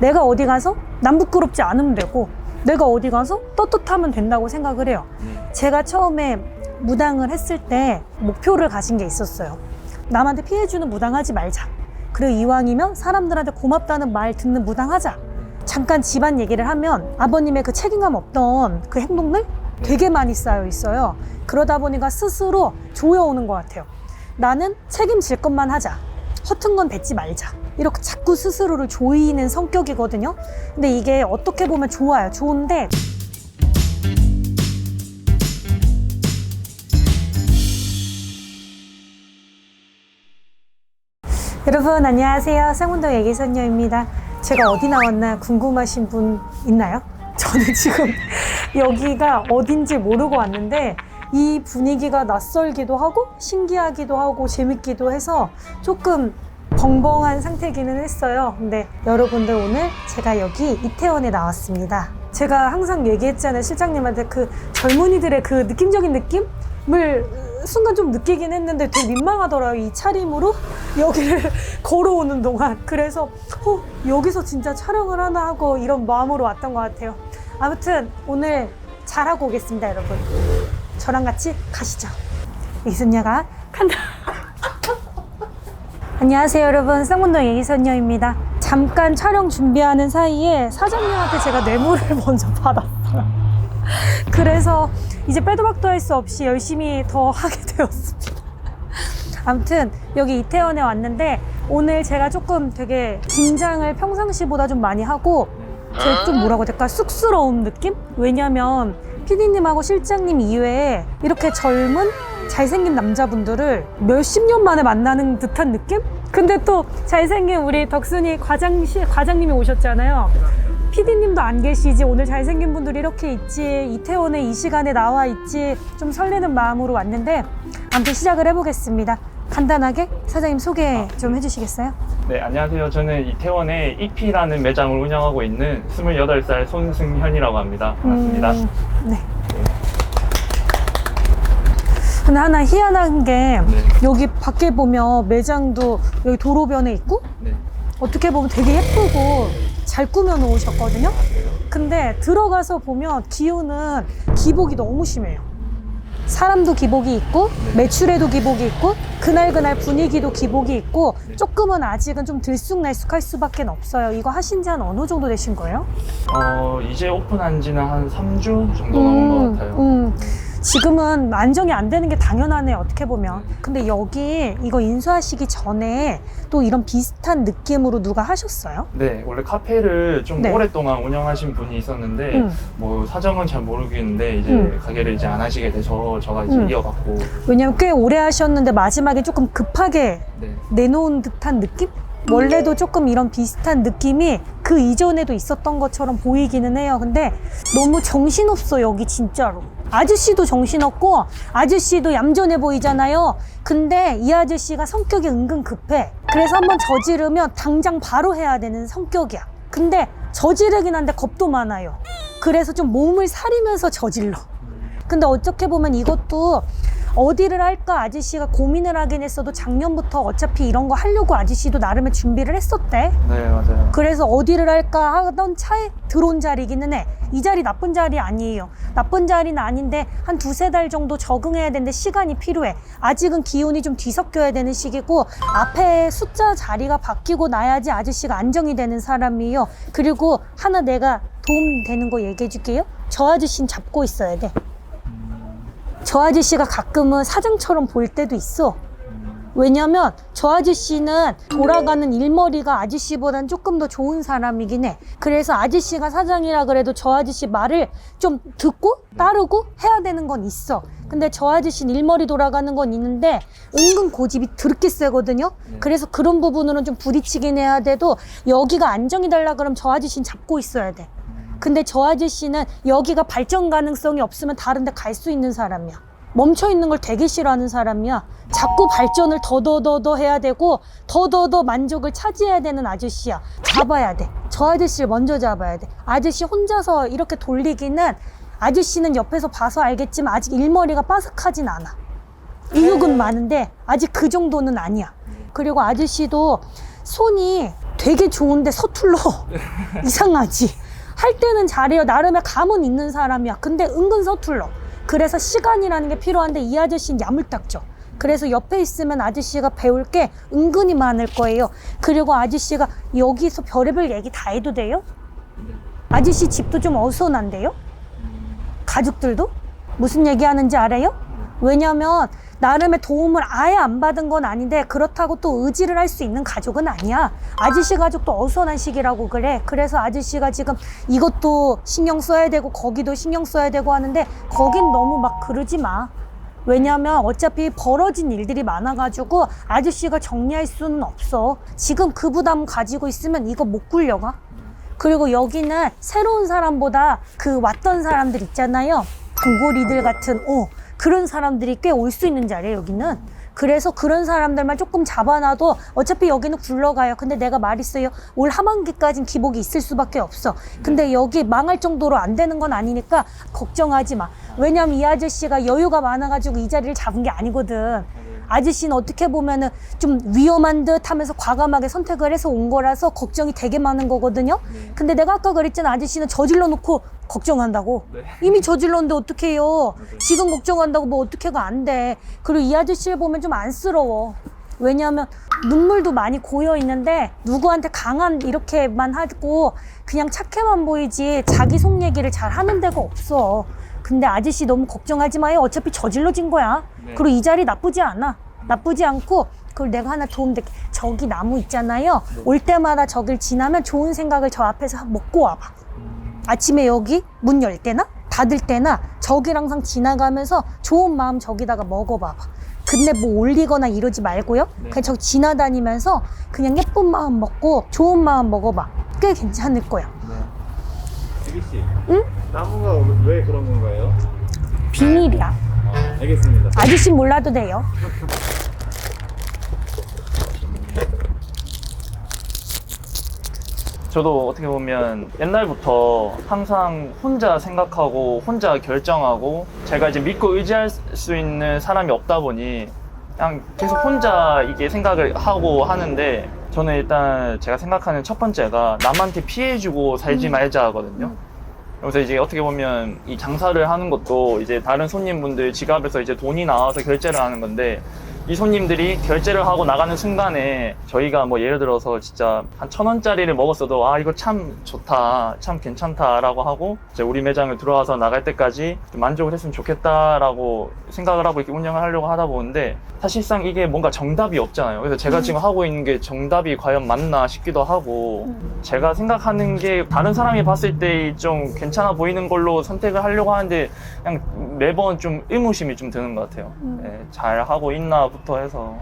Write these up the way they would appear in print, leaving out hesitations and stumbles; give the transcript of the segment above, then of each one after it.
내가 어디 가서 남 부끄럽지 않으면 되고 내가 어디 가서 떳떳하면 된다고 생각을 해요. 제가 처음에 무당을 했을 때 목표를 가진 게 있었어요. 남한테 피해주는 무당하지 말자. 그리고 이왕이면 사람들한테 고맙다는 말 듣는 무당하자. 잠깐 집안 얘기를 하면 아버님의 그 책임감 없던 그 행동들 되게 많이 쌓여 있어요. 그러다 보니까 스스로 조여오는 것 같아요. 나는 책임질 것만 하자. 허튼 건 뱉지 말자. 이렇게 자꾸 스스로를 조이는 성격이거든요. 근데 이게 어떻게 보면 좋아요. 좋은데 여러분 안녕하세요. 쌍문동 애기선녀입니다. 제가 어디 나왔나 궁금하신 분 있나요? 저는 지금 여기가 어딘지 모르고 왔는데 이 분위기가 낯설기도 하고 신기하기도 하고 재밌기도 해서 조금 벙벙한 상태기는 했어요. 근데 여러분들 오늘 제가 여기 이태원에 나왔습니다. 제가 항상 얘기했잖아요. 실장님한테 그 젊은이들의 그 느낌적인 느낌을 순간 좀 느끼긴 했는데 되게 민망하더라고요. 이 차림으로 여기를 걸어오는 동안. 그래서 여기서 진짜 촬영을 하나 하고 이런 마음으로 왔던 것 같아요. 아무튼 오늘 잘하고 오겠습니다, 여러분. 저랑 같이 가시죠. 이순녀가 간다. 안녕하세요, 여러분. 쌍문동 애기선녀입니다. 잠깐 촬영 준비하는 사이에 사장님한테 제가 뇌물을 먼저 받았어요. 그래서 이제 빼도 박도 할 수 없이 열심히 더 하게 되었습니다. 아무튼 여기 이태원에 왔는데 오늘 제가 조금 되게 긴장을 평상시보다 좀 많이 하고 제가 좀 뭐라고 해야 될까? 쑥스러운 느낌? 왜냐면 PD님하고 실장님 이외에 이렇게 젊은 잘생긴 남자분들을 몇십 년 만에 만나는 듯한 느낌? 근데 또 잘생긴 우리 덕순이 과장님이 오셨잖아요. PD님도 안 계시지. 오늘 잘생긴 분들이 이렇게 있지. 이태원에 이 시간에 나와 있지. 좀 설레는 마음으로 왔는데 아무튼 시작을 해보겠습니다. 간단하게 사장님 소개 좀 해주시겠어요? 네, 안녕하세요. 저는 이태원에 익피라는 매장을 운영하고 있는 28살 손승현이라고 합니다. 반갑습니다. 네. 근데 하나 희한한 게 여기 밖에 보면 매장도 여기 도로변에 있고 어떻게 보면 되게 예쁘고 잘 꾸며 놓으셨거든요. 근데 들어가서 보면 기운은 기복이 너무 심해요. 사람도 기복이 있고 매출에도 기복이 있고 그날 분위기도 기복이 있고 조금은 아직은 좀 들쑥날쑥할 수밖에 없어요. 이거 하신 지 한 어느 정도 되신 거예요? 이제 오픈한 지는 한 3주 정도 넘은 것 같아요. 지금은 안정이 안 되는 게 당연하네요, 어떻게 보면. 근데 여기 이거 인수하시기 전에 또 이런 비슷한 느낌으로 누가 하셨어요? 네, 원래 카페를 좀 네. 오랫동안 운영하신 분이 있었는데 뭐 사정은 잘 모르겠는데 이제 가게를 이제 안 하시게 돼서 제가 이제 이어갔고. 왜냐면 꽤 오래 하셨는데 마지막에 조금 급하게 내놓은 듯한 느낌? 원래도 조금 이런 비슷한 느낌이 그 이전에도 있었던 것처럼 보이기는 해요. 근데 너무 정신없어, 여기 진짜로. 아저씨도 정신없고 아저씨도 얌전해 보이잖아요. 근데 이 아저씨가 성격이 은근 급해. 그래서 한번 저지르면 당장 바로 해야 되는 성격이야. 근데 저지르긴 한데 겁도 많아요. 그래서 좀 몸을 사리면서 저질러. 근데 어떻게 보면 이것도 어디를 할까 아저씨가 고민을 하긴 했어도 작년부터 어차피 이런 거 하려고 아저씨도 나름의 준비를 했었대. 네, 맞아요. 그래서 어디를 할까 하던 차에 들어온 자리기는 해. 이 자리 나쁜 자리 아니에요. 나쁜 자리는 아닌데 한 두세 달 정도 적응해야 되는데 시간이 필요해. 아직은 기운이 좀 뒤섞여야 되는 시기고 앞에 숫자 자리가 바뀌고 나야지 아저씨가 안정이 되는 사람이에요. 그리고 하나 내가 도움 되는 거 얘기해 줄게요. 저 아저씨는 잡고 있어야 돼. 저 아저씨가 가끔은 사장처럼 보일 때도 있어. 왜냐면 저 아저씨는 돌아가는 일머리가 아저씨보단 조금 더 좋은 사람이긴 해. 그래서 아저씨가 사장이라 그래도 저 아저씨 말을 좀 듣고 따르고 해야 되는 건 있어. 근데 저 아저씨는 일머리 돌아가는 건 있는데 은근 고집이 드럽게 세거든요. 그래서 그런 부분으로는 좀 부딪히긴 해야 돼도 여기가 안정이 달라 그러면 저 아저씨는 잡고 있어야 돼. 근데 저 아저씨는 여기가 발전 가능성이 없으면 다른 데 갈 수 있는 사람이야. 멈춰 있는 걸 되게 싫어하는 사람이야. 자꾸 발전을 더더더 해야 되고 더더더 만족을 차지해야 되는 아저씨야. 잡아야 돼. 저 아저씨를 먼저 잡아야 돼. 아저씨 혼자서 이렇게 돌리기는 아저씨는 옆에서 봐서 알겠지만 아직 일머리가 빠삭하진 않아. 의욕은 많은데 아직 그 정도는 아니야. 그리고 아저씨도 손이 되게 좋은데 서툴러. 이상하지? 할 때는 잘해요. 나름의 감은 있는 사람이야. 근데 은근 서툴러. 그래서 시간이라는 게 필요한데 이 아저씨는 야물딱져. 그래서 옆에 있으면 아저씨가 배울 게 은근히 많을 거예요. 그리고 아저씨가 여기서 별의별 얘기 다 해도 돼요? 아저씨 집도 좀 어수선한데요? 가족들도? 무슨 얘기하는지 알아요? 왜냐면 나름의 도움을 아예 안 받은 건 아닌데 그렇다고 또 의지를 할 수 있는 가족은 아니야. 아저씨 가족도 어수선한 시기라고 그래. 그래서 아저씨가 지금 이것도 신경 써야 되고 거기도 신경 써야 되고 하는데 거긴 너무 막 그러지 마. 왜냐면 어차피 벌어진 일들이 많아가지고 아저씨가 정리할 수는 없어. 지금 그 부담 가지고 있으면 이거 못 굴려가. 그리고 여기는 새로운 사람보다 그 왔던 사람들 있잖아요. 단골이들 같은 그런 사람들이 꽤 올 수 있는 자리예요, 여기는. 그래서 그런 사람들만 조금 잡아놔도 어차피 여기는 굴러가요. 근데 내가 말했어요. 올 하반기까지는 기복이 있을 수밖에 없어. 근데 여기 망할 정도로 안 되는 건 아니니까 걱정하지 마. 왜냐면 이 아저씨가 여유가 많아가지고 이 자리를 잡은 게 아니거든. 아저씨는 어떻게 보면은 좀 위험한 듯 하면서 과감하게 선택을 해서 온 거라서 걱정이 되게 많은 거거든요. 근데 내가 아까 그랬잖아. 아저씨는 저질러 놓고 걱정한다고. 이미 저질렀는데 어떻게 해요? 지금 걱정한다고 뭐 어떻게가 안 돼. 그리고 이 아저씨를 보면 좀 안쓰러워. 왜냐하면 눈물도 많이 고여 있는데 누구한테 강한 이렇게만 하고 그냥 착해만 보이지 자기 속 얘기를 잘 하는 데가 없어. 근데 아저씨 너무 걱정하지 마요. 어차피 저질러진 거야. 그리고 이 자리 나쁘지 않아. 나쁘지 않고 그걸 내가 하나 도움 될게. 저기 나무 있잖아요. 올 때마다 저길 지나면 좋은 생각을 저 앞에서 먹고 와봐. 아침에 여기 문 열 때나 닫을 때나 저길 항상 지나가면서 좋은 마음 저기다가 먹어봐봐. 근데 뭐 올리거나 이러지 말고요. 그냥 저기 지나다니면서 그냥 예쁜 마음 먹고 좋은 마음 먹어봐. 꽤 괜찮을 거야. 애기 씨. 응? 나무가 왜 그런 건가요? 비밀이야. 알겠습니다. 아저씨 몰라도 돼요. 저도 어떻게 보면 옛날부터 항상 혼자 생각하고 혼자 결정하고 제가 이제 믿고 의지할 수 있는 사람이 없다 보니 그냥 계속 혼자 이게 생각을 하고 하는데 저는 일단 제가 생각하는 첫 번째가 남한테 피해주고 살지 말자 하거든요. 그래서 이제 어떻게 보면 이 장사를 하는 것도 이제 다른 손님분들 지갑에서 이제 돈이 나와서 결제를 하는 건데 이 손님들이 결제를 하고 나가는 순간에 저희가 뭐 예를 들어서 진짜 한 1,000원짜리를 먹었어도 아 이거 참 좋다 참 괜찮다라고 하고 이제 우리 매장을 들어와서 나갈 때까지 좀 만족을 했으면 좋겠다라고 생각을 하고 이렇게 운영을 하려고 하다 보는데 사실상 이게 뭔가 정답이 없잖아요. 그래서 제가 지금 하고 있는 게 정답이 과연 맞나 싶기도 하고 제가 생각하는 게 다른 사람이 봤을 때 좀 괜찮아 보이는 걸로 선택을 하려고 하는데 그냥 매번 좀 의무심이 좀 드는 것 같아요. 네, 잘 하고 있나부터 해서.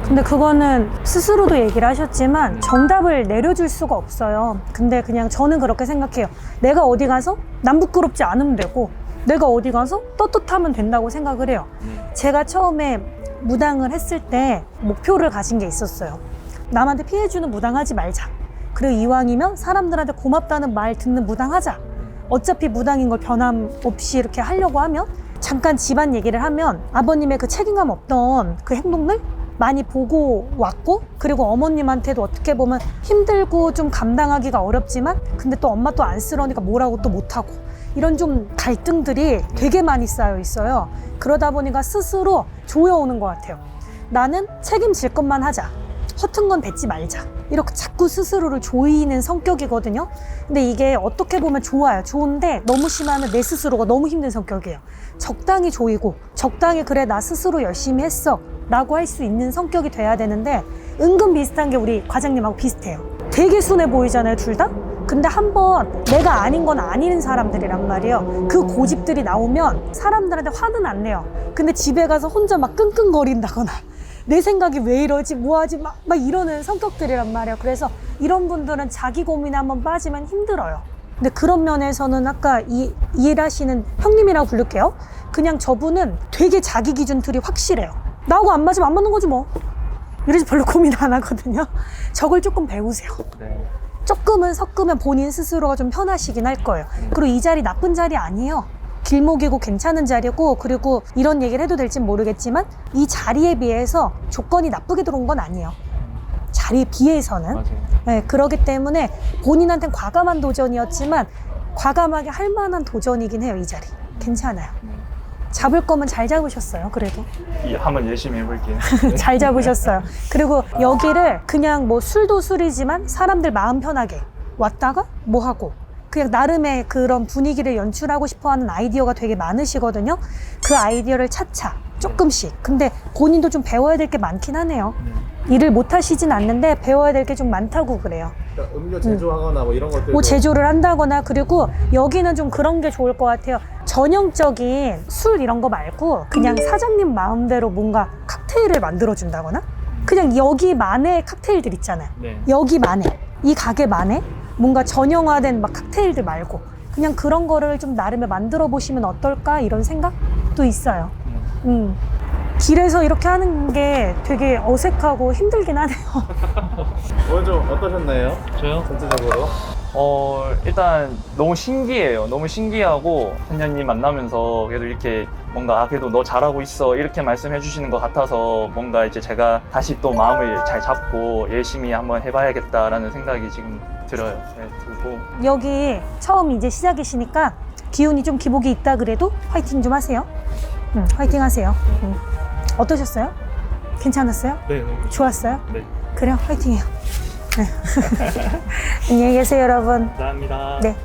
근데 그거는 스스로도 얘기를 하셨지만 정답을 내려줄 수가 없어요. 근데 그냥 저는 그렇게 생각해요. 내가 어디 가서 남 부끄럽지 않으면 되고 내가 어디 가서 떳떳하면 된다고 생각을 해요. 제가 처음에 무당을 했을 때 목표를 가진 게 있었어요. 남한테 피해주는 무당하지 말자. 그리고 이왕이면 사람들한테 고맙다는 말 듣는 무당하자. 어차피 무당인 걸 변함없이 이렇게 하려고 하면 잠깐 집안 얘기를 하면 아버님의 그 책임감 없던 그 행동들 많이 보고 왔고 그리고 어머님한테도 어떻게 보면 힘들고 좀 감당하기가 어렵지만 근데 또 엄마 또 안쓰러우니까 뭐라고 또 못하고 이런 좀 갈등들이 되게 많이 쌓여 있어요. 그러다 보니까 스스로 조여오는 것 같아요. 나는 책임질 것만 하자. 허튼 건 뱉지 말자. 이렇게 자꾸 스스로를 조이는 성격이거든요. 근데 이게 어떻게 보면 좋아요. 좋은데 너무 심하면 내 스스로가 너무 힘든 성격이에요. 적당히 조이고 적당히 그래 나 스스로 열심히 했어 라고 할 수 있는 성격이 돼야 되는데 은근 비슷한 게 우리 과장님하고 비슷해요. 되게 순해 보이잖아요, 둘 다? 근데 한번 내가 아닌 건 아닌 사람들이란 말이에요. 그 고집들이 나오면 사람들한테 화는 안 내요. 근데 집에 가서 혼자 막 끙끙거린다거나 내 생각이 왜 이러지 뭐하지 막 이러는 성격들이란 말이에요. 그래서 이런 분들은 자기 고민에 한번 빠지면 힘들어요. 근데 그런 면에서는 아까 이 일하시는 형님이라고 부를게요. 그냥 저분은 되게 자기 기준 틀이 확실해요. 나하고 안 맞으면 안 맞는 거지 뭐. 이래서 별로 고민 안 하거든요. 저걸 조금 배우세요. 조금은 섞으면 본인 스스로가 좀 편하시긴 할 거예요. 그리고 이 자리 나쁜 자리 아니에요. 길목이고 괜찮은 자리고 그리고 이런 얘기를 해도 될진 모르겠지만 이 자리에 비해서 조건이 나쁘게 들어온 건 아니에요. 잘 자리에 비해서는. 맞아요. 네, 그러기 때문에 본인한테는 과감한 도전이었지만 과감하게 할 만한 도전이긴 해요, 이 자리. 괜찮아요. 잡을 거면 잘 잡으셨어요, 그래도. 한번 열심히 해볼게요. 잘 잡으셨어요. 그리고 여기를 그냥 뭐 술도 술이지만 사람들 마음 편하게 왔다가 뭐 하고 그냥 나름의 그런 분위기를 연출하고 싶어 하는 아이디어가 되게 많으시거든요. 그 아이디어를 차차 조금씩. 근데 본인도 좀 배워야 될 게 많긴 하네요. 일을 못 하시진 않는데 배워야 될 게 좀 많다고 그래요. 그러니까 음료 제조하거나 뭐 이런 것들. 뭐 제조를 한다거나, 그리고 여기는 좀 그런 게 좋을 것 같아요. 전형적인 술 이런 거 말고 그냥 사장님 마음대로 뭔가 칵테일을 만들어 준다거나, 그냥 여기만의 칵테일들 있잖아요. 네. 여기만의, 이 가게만의 뭔가 전형화된 막 칵테일들 말고 그냥 그런 거를 좀 나름의 만들어 보시면 어떨까, 이런 생각도 있어요. 길에서 이렇게 하는 게 되게 어색하고 힘들긴 하네요. 오늘 좀 어떠셨나요? 저요? 전체적으로. 일단 너무 신기해요. 너무 신기하고 선녀님 만나면서 그래도 이렇게 뭔가 그래도 너 잘하고 있어 이렇게 말씀해 주시는 것 같아서 뭔가 이제 제가 다시 또 마음을 잘 잡고 열심히 한번 해봐야겠다라는 생각이 지금 들어요. 네, 들고. 여기 처음 이제 시작이시니까 기운이 좀 기복이 있다 그래도 화이팅 좀 하세요. 화이팅 하세요. 어떠셨어요? 괜찮았어요? 네, 너무 좋았어요? 네. 그래요, 화이팅해요. 네. 안녕히 계세요, 여러분. 감사합니다. 네.